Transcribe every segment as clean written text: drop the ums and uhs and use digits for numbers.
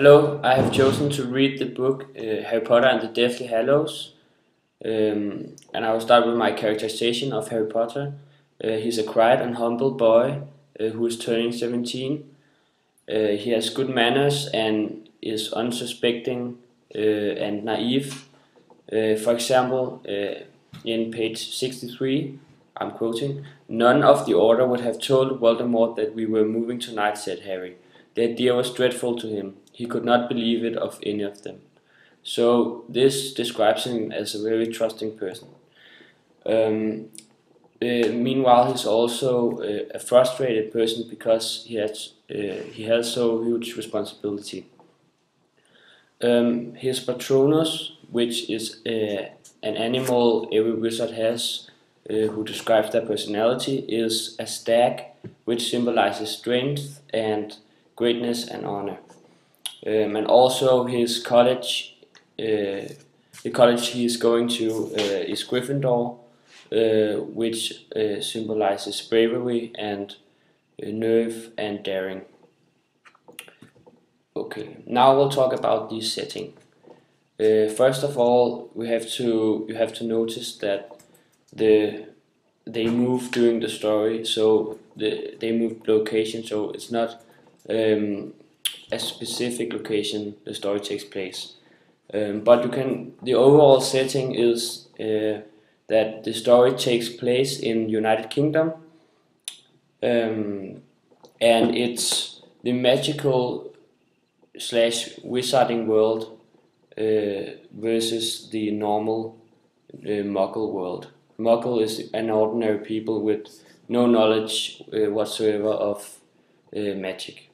Hello, I have chosen to read the book Harry Potter and the Deathly Hallows, and I will start with my characterization of Harry Potter. He's a quiet and humble boy who is turning 17. He has good manners and is unsuspecting and naive. For example, in page 63, I'm quoting, "None of the Order would have told Voldemort that we were moving tonight," said Harry. The idea was dreadful to him. He could not believe it of any of them. So this describes him as a very trusting person. Um, Meanwhile, he's also a frustrated person because he has so huge responsibility. His Patronus, which is an animal every wizard has, who describes their personality, is a stag, which symbolizes strength and greatness and honor. And also his college, the college he is going to is Gryffindor, which symbolizes bravery and nerve and daring. Okay, now we'll talk about the setting. First of all, you have to notice that they move during the story, so they move location, so it's not a specific location the story takes place. But the overall setting is that the story takes place in United Kingdom, and it's the magical slash wizarding world versus the normal Muggle world. Muggle is an ordinary people with no knowledge whatsoever of magic.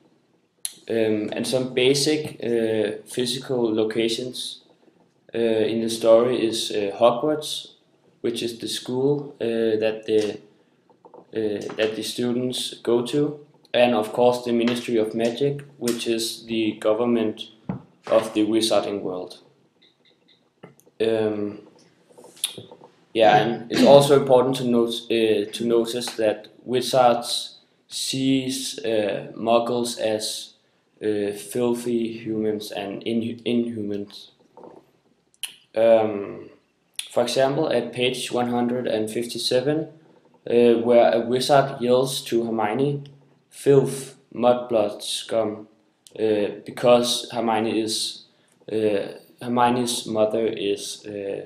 And some basic physical locations in the story is Hogwarts, which is the school that the students go to, and of course the Ministry of Magic, which is the government of the wizarding world. And it's also important to notice that wizards sees muggles as filthy humans and inhumans. For example, at page 157, where a wizard yells to Hermione, "Filth, mudblood, scum," because Hermione's mother is a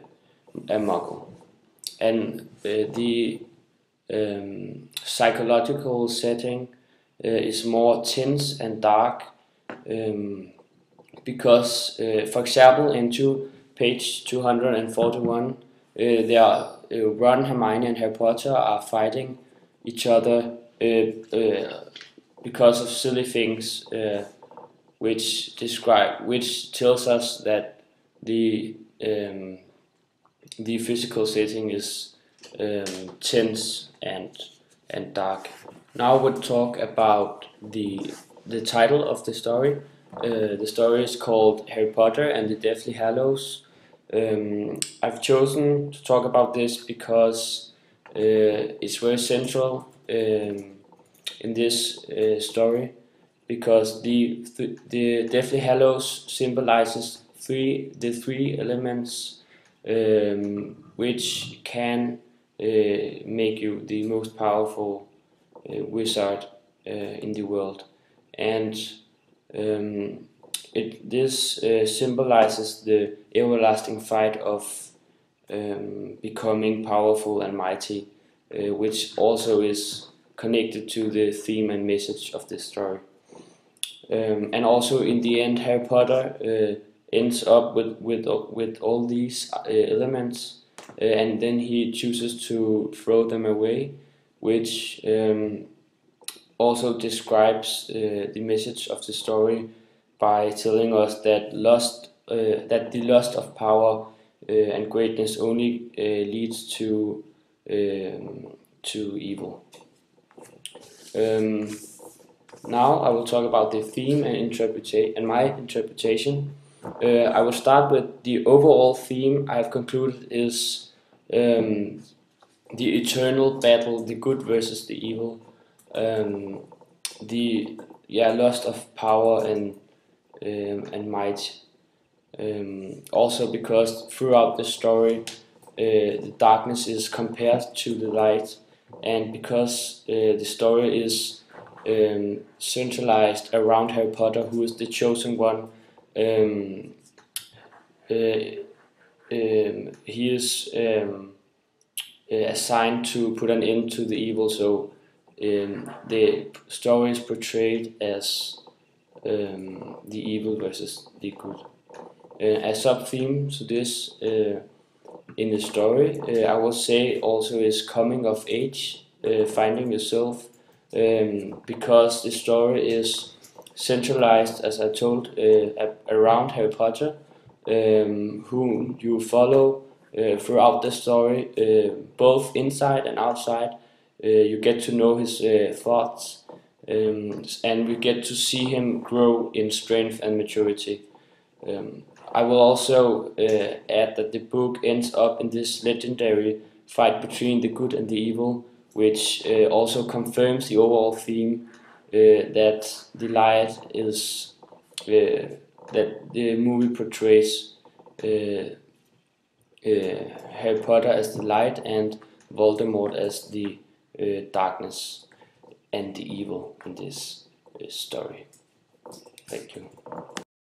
muggle. And the psychological setting is more tense and dark because, for example, in page 241, Ron, Hermione, and Harry Potter are fighting each other because of silly things, which tells us that the physical setting is tense and dark. Now we'll talk about the title of the story. The story is called Harry Potter and the Deathly Hallows. I've chosen to talk about this because it's very central in this story, because the Deathly Hallows symbolizes the three elements which can make you the most powerful wizard in the world, and this symbolizes the everlasting fight of becoming powerful and mighty, which also is connected to the theme and message of this story. And also in the end, Harry Potter ends up with all these elements, and then he chooses to throw them away, which also describes the message of the story by telling us that the lust of power and greatness only leads to evil. Now I will talk about the theme and my interpretation. I will start with the overall theme I have concluded is the eternal battle, the good versus the evil, the lust of power and and might. Also because throughout the story the darkness is compared to the light, and because the story is centralized around Harry Potter, who is the chosen one. He is assigned to put an end to the evil, so the story is portrayed as the evil versus the good. A sub-theme to this in the story, I would say, also is coming of age, finding yourself, because the story is centralized, as I told, around Harry Potter, whom you follow throughout the story, both inside and outside. You get to know his thoughts, and we get to see him grow in strength and maturity. I will also add that the book ends up in this legendary fight between the good and the evil, which also confirms the overall theme that the light is that the movie portrays Harry Potter as the light and Voldemort as the darkness and the evil in this story. Thank you.